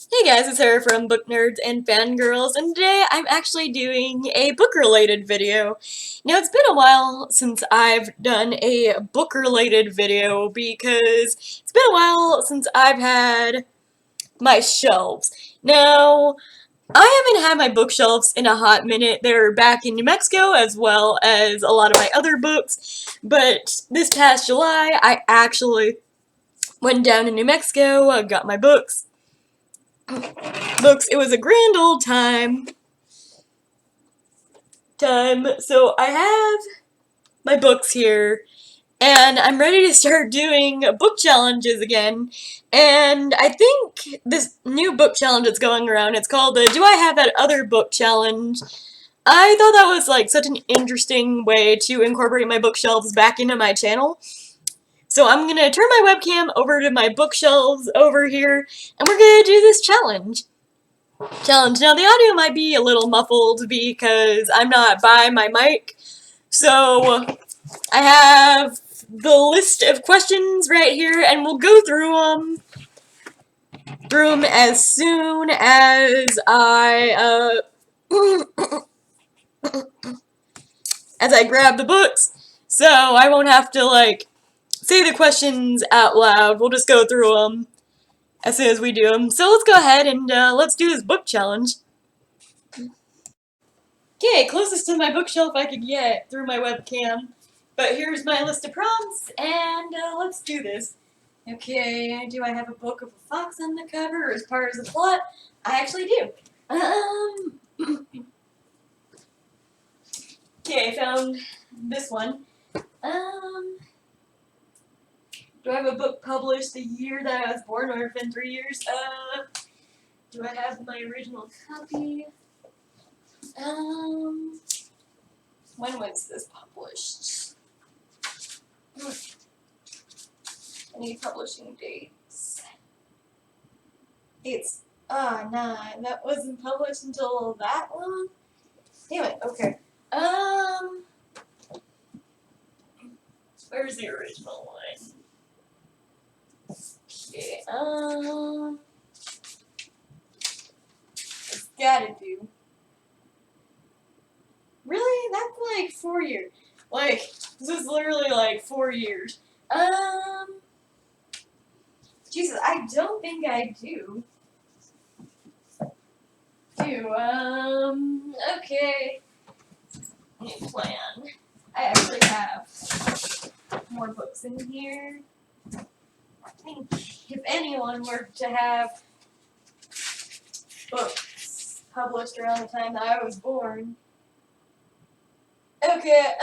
Hey guys, it's Sarah from Book Nerds and Fangirls, and today I'm actually doing a book-related video. Now, it's been a while since I've done a book-related video because it's been a while since I've had my shelves. Now, I haven't had my bookshelves in a hot minute. They're back in New Mexico as well as a lot of my other books, but this past July I actually went down to New Mexico, got my books. It was a grand old time. So I have my books here, and I'm ready to start doing book challenges again. And I think this new book challenge that's going around, it's called the Do I Have That Other Book Challenge. I thought that was like such an interesting way to incorporate my bookshelves back into my channel. So I'm gonna turn my webcam over to my bookshelves over here, and we're gonna do this challenge. Now, the audio might be a little muffled because I'm not by my mic. So, I have the list of questions right here, and we'll go through them as soon as as I grab the books. So, I won't have to, like, say the questions out loud. We'll just go through them as soon as we do them. So, let's go ahead and let's do this book challenge. Okay, closest to my bookshelf I could get through my webcam. But here's my list of prompts, and let's do this. Okay, do I have a book of a fox on the cover as part of the plot? I actually do. Okay, I found this one. Do I have a book published the year that I was born, or if in 3 years? Do I have my original copy? When was this published? Any publishing dates? It's, nah, that wasn't published until that long? Damn it, okay. Where's the original one? Okay, it's gotta do. Really? That's like 4 years. Like, this is literally like 4 years. Jesus, I don't think I do. Okay. New plan. I actually have more books in here. I think if anyone were to have books published around the time that I was born. Okay, it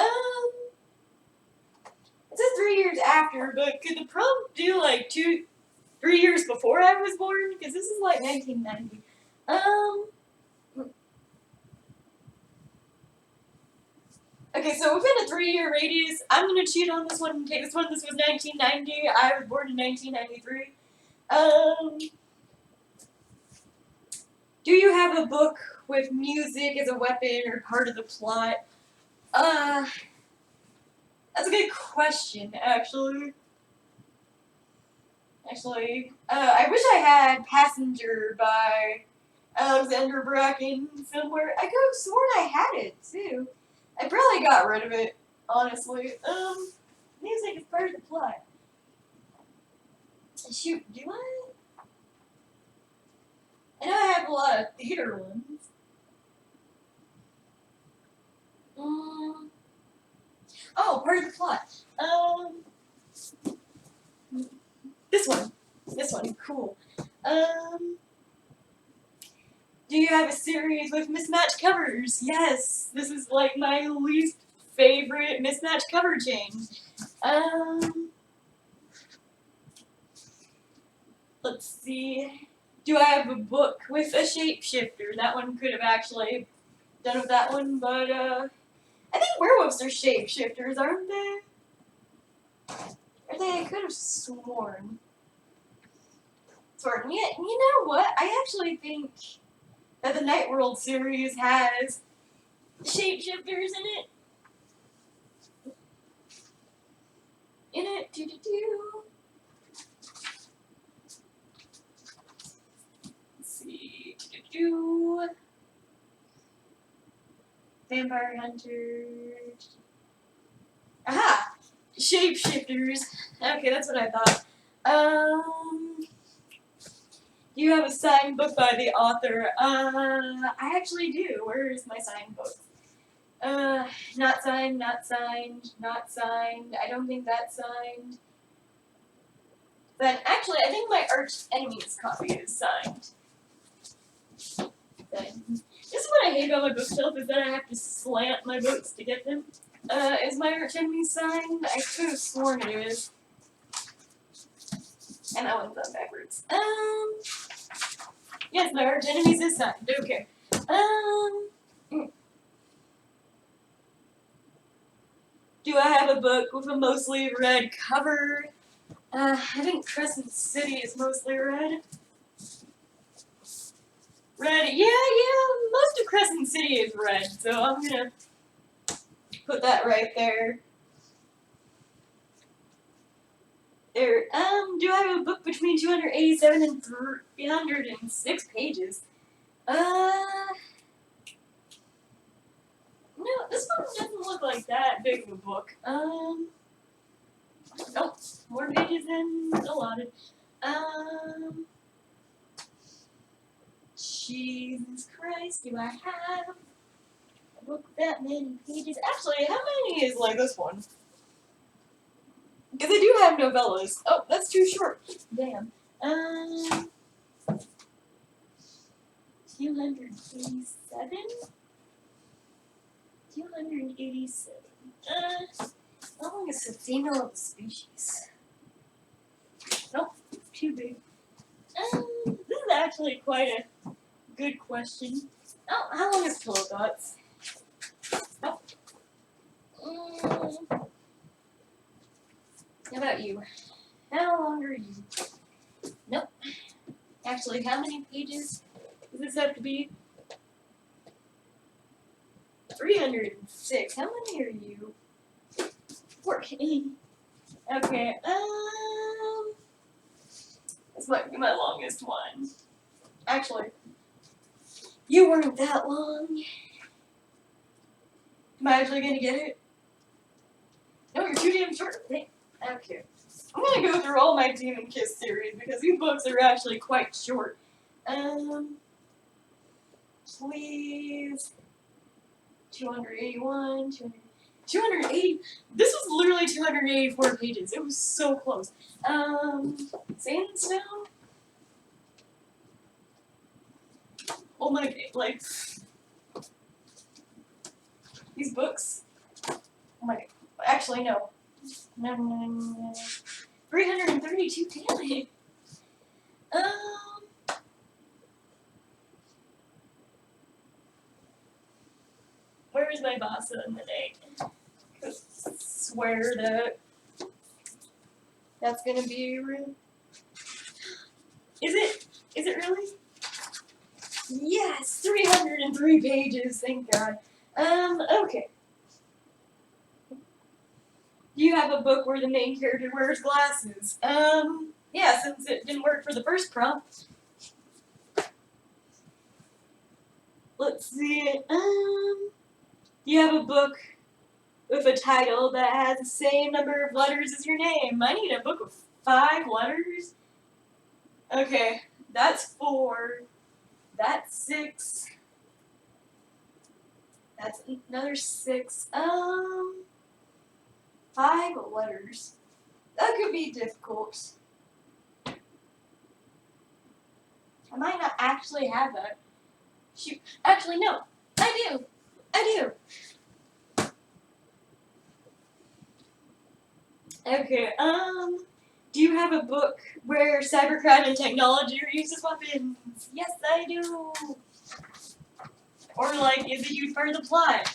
says 3 years after, but could the prompt do like 3 years before I was born? Because this is like 1990. Okay, so within a 3-year radius, I'm gonna cheat on this one and take this one. This was 1990. I was born in 1993. Do you have a book with music as a weapon or part of the plot? That's a good question, actually. I wish I had Passenger by Alexander Bracken somewhere. I could have sworn I had it, too. I probably got rid of it, honestly. Music is part of the plot. Shoot, do I? I know I have a lot of theater ones. Oh, part of the plot. This one, cool. Do you have a series with mismatched covers? Yes, this is like my least favorite mismatched cover change. Let's see. Do I have a book with a shapeshifter? That one could have actually done with that one, but I think werewolves are shapeshifters, aren't they? Or I could have sworn. Yeah, you know what? I actually think that the Night World series has shapeshifters in it. Let's do. Vampire Hunters. Aha! Shapeshifters. Okay, that's what I thought. Do you have a signed book by the author? I actually do. Where is my signed book? Not signed, not signed, not signed. I don't think that's signed. Then, actually, I think my Arch Enemy's copy is signed. Then, this is what I hate about my bookshelf, is that I have to slant my books to get them. Is my Arch Enemy signed? I could have sworn it is. And that one's done backwards. Yes, my Arch Enemies is signed. Okay. Do I have a book with a mostly red cover? I think Crescent City is mostly red. Red, yeah, most of Crescent City is red, so I'm gonna put that right there. There, do I have a book between 287 and 306 pages? No, this one doesn't look like that big of a book. Nope, more pages than allotted. Jesus Christ, do I have a book with that many pages? Actually, how many is like this one? Because I do have novellas. Oh, that's too short. Damn. 287? 287. How long is the female of the species? Nope, too big. This is actually quite a good question. Oh, how long is Pillow Thoughts? Nope. How about you? How long are you? Nope. Actually, how many pages does this have to be? 306. How many are you? 14. Okay, this might be my longest one. Actually, you weren't that long. Am I actually gonna get it? No, you're too damn short. Okay. I'm gonna go through all my Demon Kiss series because these books are actually quite short. Please. 281, 280. This was literally 284 pages. It was so close. Sandstone? Oh my, like, these books. Oh my, actually, no. No. 332, damn it. Where is my Vasa in the night? I swear that that's gonna be real. Is it? Is it really? Yes, 303 pages, thank God. Okay. Do you have a book where the main character wears glasses? Yeah, since it didn't work for the first prompt. Let's see, do you have a book with a title that has the same number of letters as your name? I need a book with 5 letters. Okay, that's 4. That's 6. That's another 6. 5 letters. That could be difficult. I might not actually have that. Shoot. Actually, no. I do. Okay, do you have a book where cybercrime and technology are used as weapons? Yes, I do. Or, like, is it used part of the plot?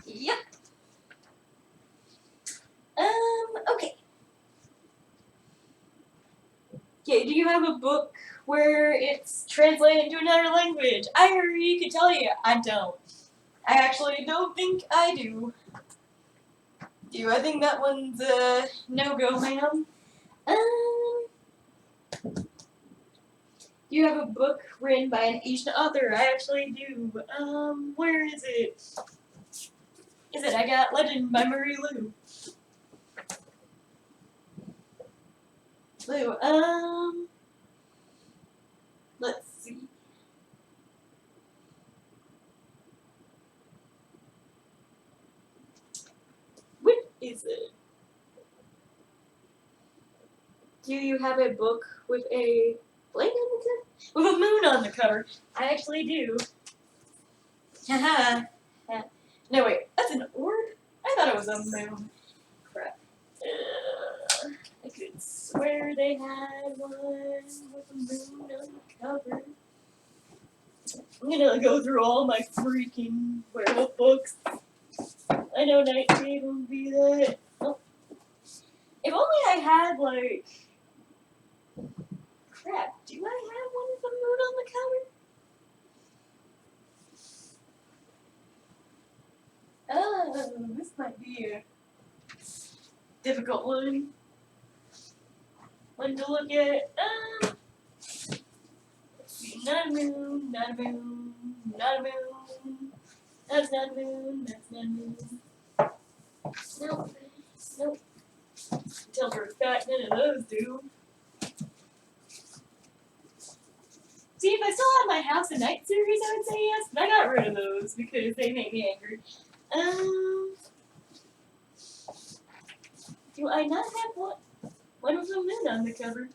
Yep. Okay. Okay, do you have a book where it's translated into another language? I already could tell you, I don't. I actually don't think I do. Do I think that one's a no-go, ma'am? Do you have a book written by an Asian author? I actually do. Where is it? I got Legend by Marie Lu. Let's see. What is it? Do you have a book with a blank on the cover? With a moon on the cover. I actually do. Haha. No, wait. That's an orb? I thought it was a moon. Crap. I could swear they had one with a moon on the cover. I'm gonna go through all my freaking werewolf books. I know Nightshade will be that. Oh. If only I had, like... Crap, do I have one with a moon on the cover? Oh, this might be a difficult one. One to look at. Let's see. Not a moon, not a moon, not a moon. That's not a moon, that's not a moon. Nope, nope. Until for a fact, none of those do. See, if I still had my House of Night series, I would say yes, but I got rid of those because they make me angry. Do I not have one? One with a moon on the cover.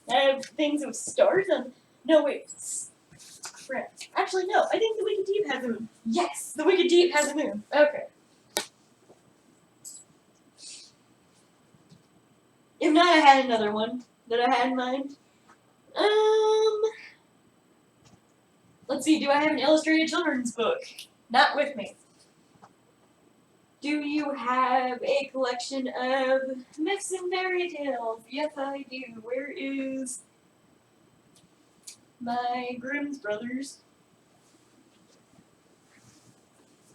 I have things with stars on. No, wait. Crap. Actually, no. I think the Wicked Deep has a moon. Yes, the Wicked Deep has a moon. Okay. If not, I had another one that I had in mind. Let's see. Do I have an illustrated children's book? Not with me. Do you have a collection of myths and fairy tales? Yes, I do. Where is my Grimm's Brothers?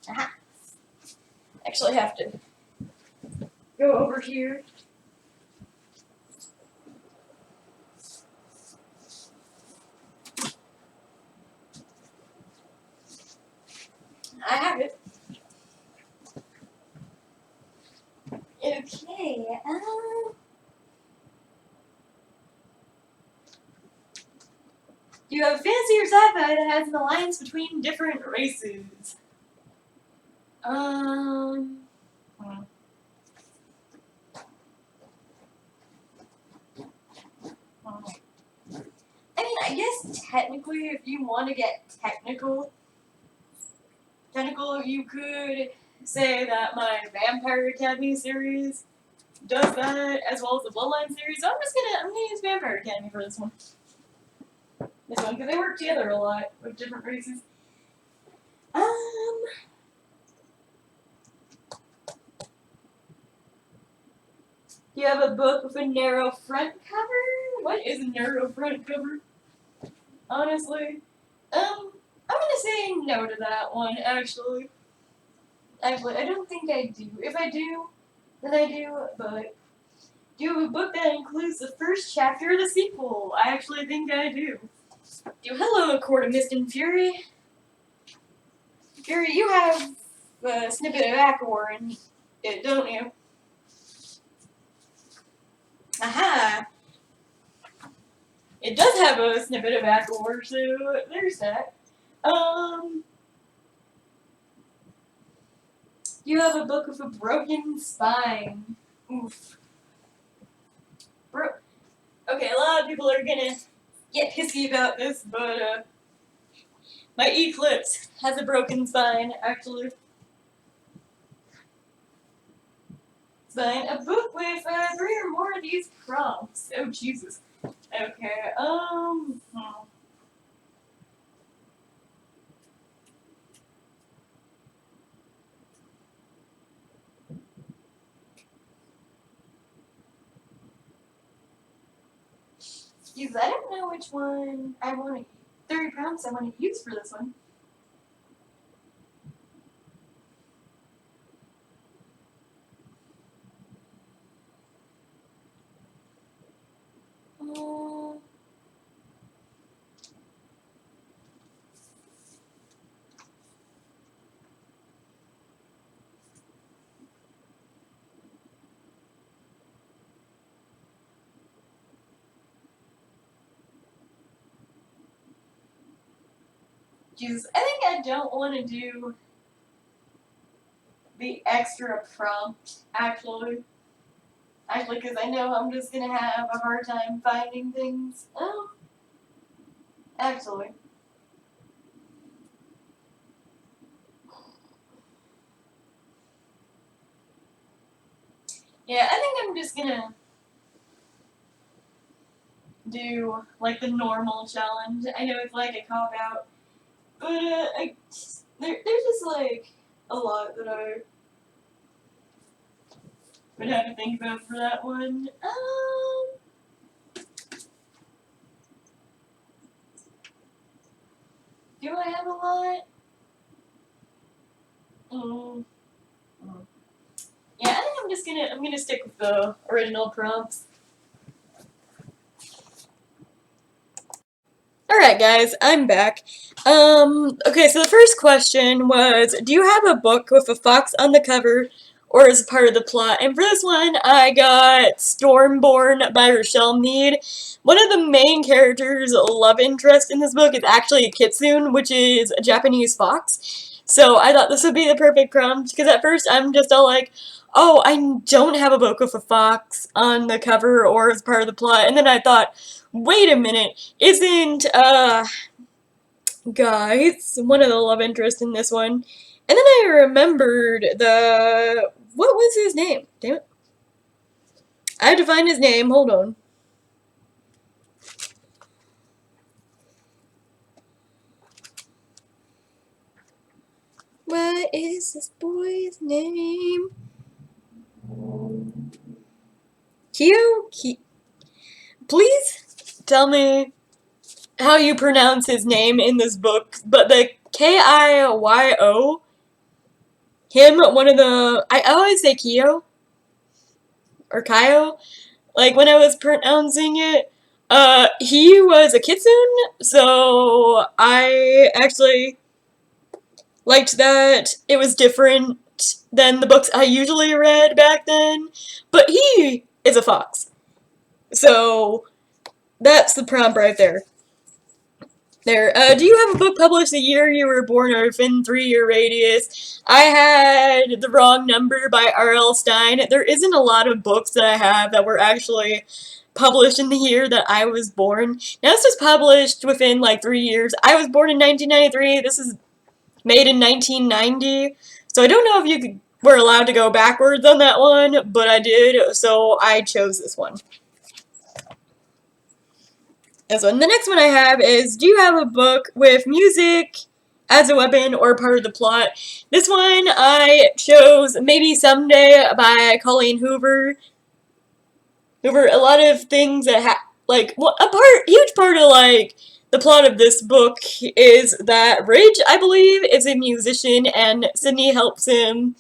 Aha. Actually, I have to go over here. I have it. Okay. You have fantasy or sci-fi that has an alliance between different races. I mean, I guess technically, if you want to get technical, you could say that my Vampire Academy series does that, as well as the Bloodline series. So I'm gonna use Vampire Academy for this one. Because they work together a lot with different races. You have a book with a narrow front cover? What is a narrow front cover? Honestly. I'm gonna say no to that one, actually. Actually, I don't think I do. If I do, then I do, but do you have a book that includes the first chapter of the sequel? I actually think I do. Hello, Court of Mist and Fury. Fury, you have a snippet of Akor in it, don't you? Aha! It does have a snippet of Akor, so there's that. You have a book with a broken spine. Oof. Okay, a lot of people are gonna get pissy about this, but my Eclipse has a broken spine, actually. Spine. A book with 3 or more of these prompts. Oh, Jesus. Okay, Excuse me, I don't know which one I want to 30 prompts I want to use for this one. Jesus, I think I don't want to do the extra prompt, actually. Actually, because I know I'm just gonna have a hard time finding things. Oh, actually. Yeah, I think I'm just gonna do, like, the normal challenge. I know it's like a cop-out, but, there's just, like, a lot that I would have to think about for that one. Do I have a lot? Mm. Yeah, I think I'm gonna stick with the original prompts. Alright guys, I'm back. Okay, so the first question was, do you have a book with a fox on the cover or as part of the plot? And for this one, I got Stormborn by Rochelle Mead. One of the main characters' love interest in this book is actually a kitsune, which is a Japanese fox. So I thought this would be the perfect prompt, because at first I'm just all like, oh, I don't have a book with a fox on the cover or as part of the plot. And then I thought, wait a minute, isn't, Guys, one of the love interests in this one. And then I remembered what was his name? Damn it. I have to find his name, hold on. What is this boy's name? Kyo? Please tell me how you pronounce his name in this book, but the Kio, him, one of the, I always say Kyo, or Kyo, like when I was pronouncing it, he was a kitsune, so I actually liked that it was different than the books I usually read back then, but he is a fox. So, that's the prompt right there. There. Do you have a book published the year you were born or within 3-year radius? I had The Wrong Number by R.L. Stine. There isn't a lot of books that I have that were actually published in the year that I was born. Now, this was published within, like, 3 years. I was born in 1993. This is made in 1990. So I don't know if you were allowed to go backwards on that one, but I did, so I chose this one. This one. The next one I have is, do you have a book with music as a weapon or part of the plot? This one I chose Maybe Someday by Colleen Hoover. A lot of things that huge part of, like, the plot of this book is that Ridge, I believe, is a musician and Sydney helps him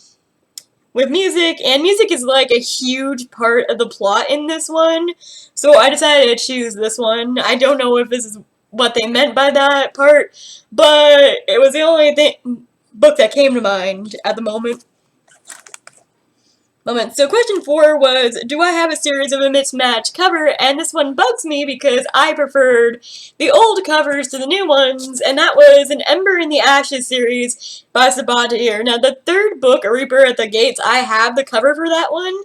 with music, and music is like a huge part of the plot in this one, so I decided to choose this one. I don't know if this is what they meant by that part, but it was the only book that came to mind at the moment. So question 4 was, do I have a series of a mismatched cover? And this one bugs me because I preferred the old covers to the new ones, and that was an Ember in the Ashes series by Sabatier. Now, the third book, A Reaper at the Gates, I have the cover for that one,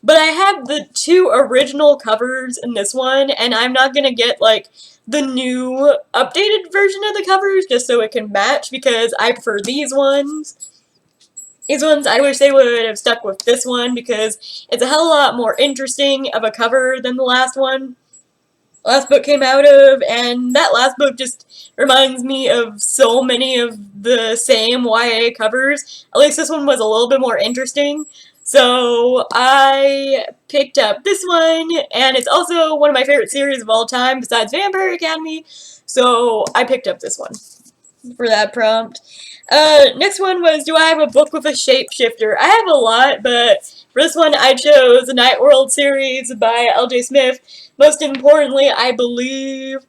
but I have the 2 original covers in this one, and I'm not gonna get, like, the new updated version of the covers just so it can match because I prefer these ones. These ones, I wish they would have stuck with this one because it's a hell of a lot more interesting of a cover than the last one. Last book came out of, and that last book just reminds me of so many of the same YA covers. At least this one was a little bit more interesting. So I picked up this one, and it's also one of my favorite series of all time besides Vampire Academy. So I picked up this one for that prompt. Next one was, do I have a book with a shapeshifter? I have a lot, but for this one I chose the Night World series by L.J. Smith. Most importantly, I believe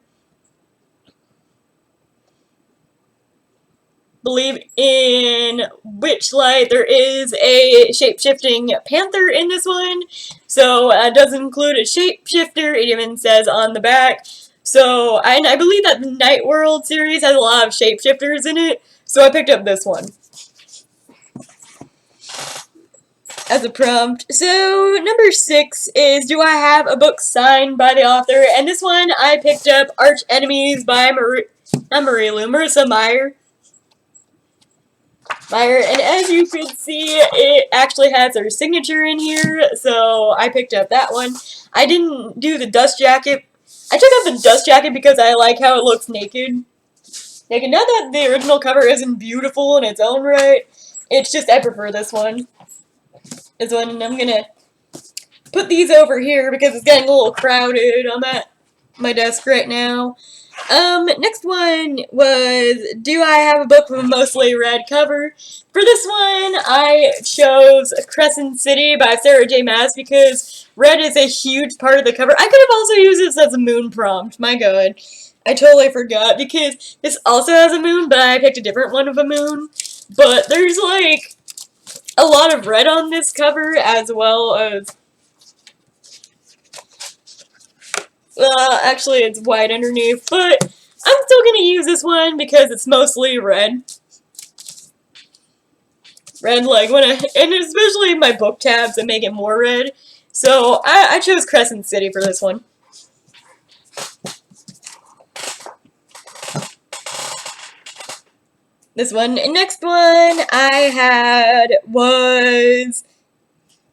in Witchlight there is a shape-shifting panther in this one, so it does include a shapeshifter. It even says on the back. So, and I believe that the Night World series has a lot of shapeshifters in it, so I picked up this one as a prompt. So, number 6 is, do I have a book signed by the author? And this one, I picked up Arch Enemies by Marissa Meyer. And as you can see, it actually has her signature in here, so I picked up that one. I didn't do the dust jacket. I took out the dust jacket because I like how it looks naked. Now that the original cover isn't beautiful in its own right, it's just I prefer this one. And I'm gonna put these over here because it's getting a little crowded. I'm at my desk right now. Next one was, do I have a book with a mostly red cover? For this one, I chose Crescent City by Sarah J. Maas because red is a huge part of the cover. I could have also used this as a moon prompt. My god. I totally forgot because this also has a moon, but I picked a different one of a moon. But there's like a lot of red on this cover as well as actually it's white underneath, but I'm still gonna use this one because it's mostly red. Red, like, and especially my book tabs that make it more red. So, I chose Crescent City for this one. This one. And next one I had was,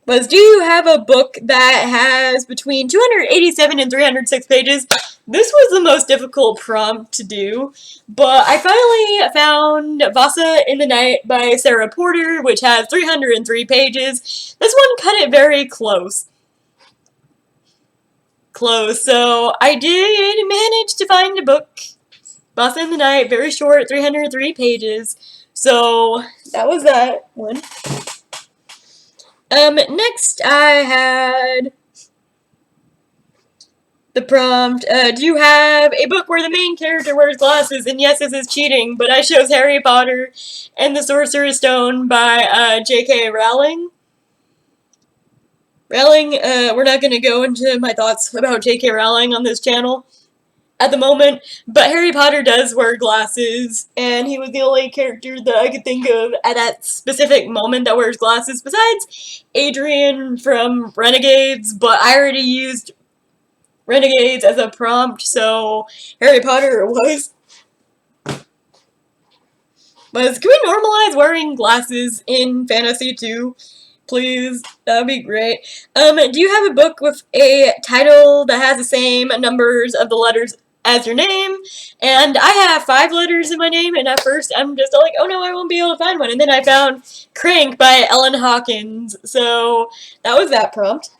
do you have a book that has between 287 and 306 pages? This was the most difficult prompt to do, but I finally found Vasa in the Night by Sarah Porter, which has 303 pages. This one cut it very close. So I did manage to find a book, Vasa in the Night, very short, 303 pages. So that was that one. Next I had the prompt, do you have a book where the main character wears glasses? And yes, this is cheating, but I chose Harry Potter and the Sorcerer's Stone by J.K. Rowling. We're not going to go into my thoughts about J.K. Rowling on this channel at the moment, but Harry Potter does wear glasses, and he was the only character that I could think of at that specific moment that wears glasses, besides Adrian from Renegades, but I already used Renegades as a prompt, so Harry Potter was. Can we normalize wearing glasses in fantasy too? Please, that would be great. Do you have a book with a title that has the same numbers of the letters as your name? And I have 5 letters in my name, and at first I'm just like, oh no, I won't be able to find one. And then I found Crank by Ellen Hawkins, so that was that prompt.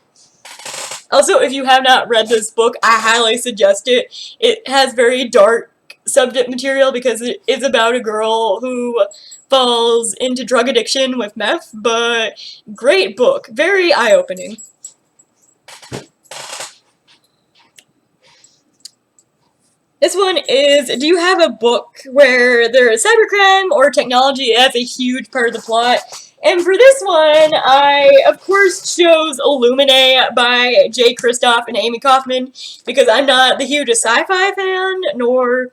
Also, if you have not read this book, I highly suggest it. It has very dark subject material because it is about a girl who falls into drug addiction with meth, but great book. Very eye-opening. This one is, do you have a book where there is cybercrime or technology as a huge part of the plot? And for this one, I, of course, chose Illuminae by Jay Kristoff and Amy Kaufman, because I'm not the hugest sci-fi fan, nor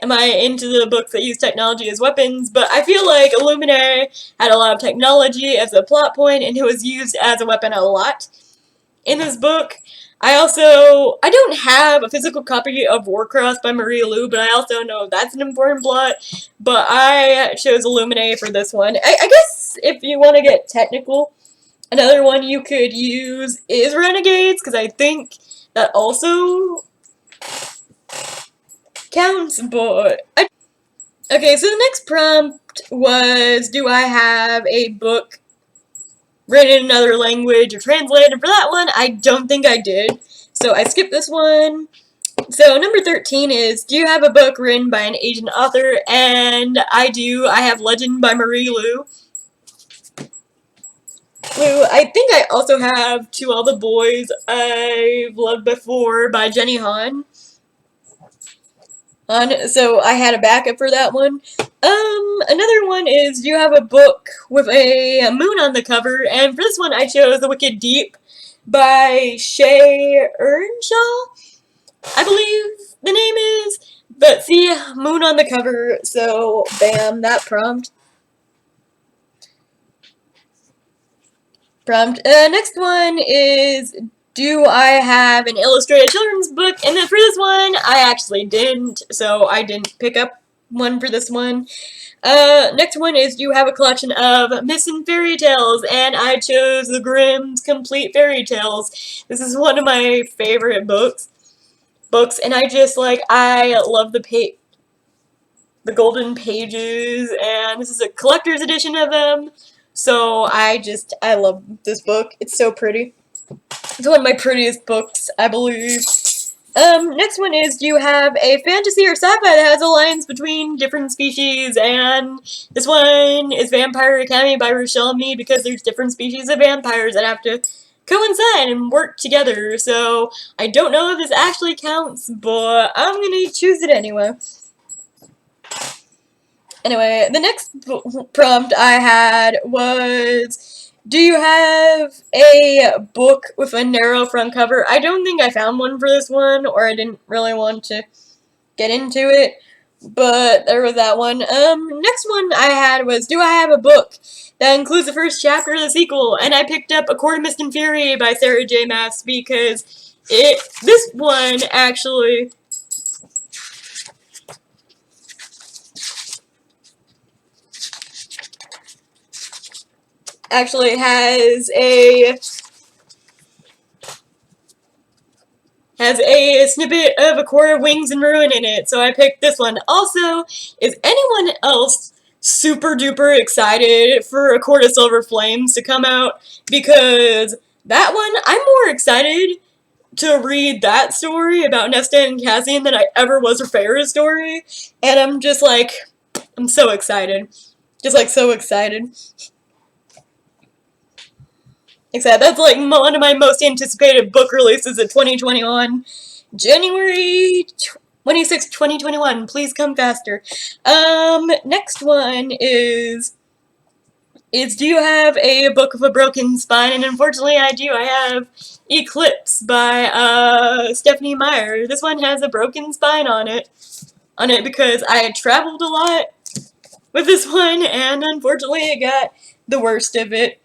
am I into the books that use technology as weapons, but I feel like Illuminae had a lot of technology as a plot point, and it was used as a weapon a lot in this book. I don't have a physical copy of Warcross by Maria Lu, but I also know that's an important plot, but I chose Illuminae for this one. I guess if you want to get technical, another one you could use is Renegades, because I think that also counts, but okay, so the next prompt was, do I have a book written in another language or translated? For that one, I don't think I did, so I skipped this one. So number 13 is, do you have a book written by an Asian author? And I do. I have Legend by Marie Lu. I think I also have To All the Boys I've Loved Before by Jenny Han. So I had a backup for that one. Another one is, do you have a book with a moon on the cover? And for this one, I chose The Wicked Deep by Shay Earnshaw. I believe the name is. But see, moon on the cover, so bam, that prompt. Next one is, do I have an illustrated children's book? And then for this one, I actually didn't, so I didn't pick up one for this one. Next one is, do you have a collection of missing fairy tales? And I chose the Grimm's Complete Fairy Tales. This is one of my favorite books, and I love the golden pages, and this is a collector's edition of them. So I love this book. It's so pretty. It's one of my prettiest books, I believe. Next one is, do you have a fantasy or sci-fi that has alliance between different species? And this one is Vampire Academy by Rochelle Mead, because there's different species of vampires that have to coincide and work together. So I don't know if this actually counts, but I'm gonna choose it anyway. Anyway, the next prompt I had was, do you have a book with a narrow front cover? I don't think I found one for this one, or I didn't really want to get into it, but there was that one. Next one I had was, do I have a book that includes the first chapter of the sequel? And I picked up A Court of Mist and Fury by Sarah J. Maas, because this one actually has a snippet of A Court of Wings and Ruin in it, so I picked this one. Also, is anyone else super duper excited for A Court of Silver Flames to come out? Because that one, I'm more excited to read that story about Nesta and Cassian than I ever was for Feyre's story, and I'm just like, I'm so excited. Just like so excited. Except that's like one of my most anticipated book releases of 2021. January 26, 2021. Please come faster. Next one is do you have a book of a broken spine? And unfortunately I do. I have Eclipse by Stephenie Meyer. This one has a broken spine on it because I had traveled a lot with this one, and unfortunately it got the worst of it.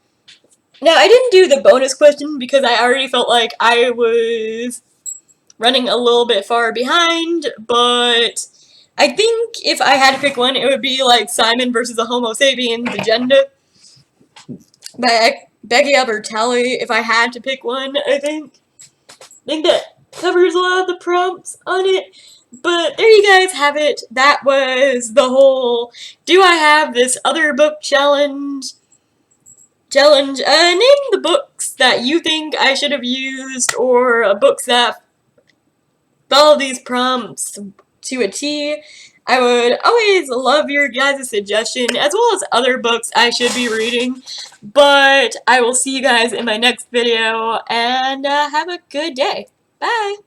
Now, I didn't do the bonus question because I already felt like I was running a little bit far behind, but I think if I had to pick one, it would be like Simon versus the Homo Sapiens Agenda by Becky Albertalli. If I had to pick one, I think that covers a lot of the prompts on it. But there you guys have it. That was the whole, do I have this other book challenge. Name the books that you think I should have used, or books that follow these prompts to a T. I would always love your guys' suggestion, as well as other books I should be reading. But I will see you guys in my next video, and have a good day. Bye!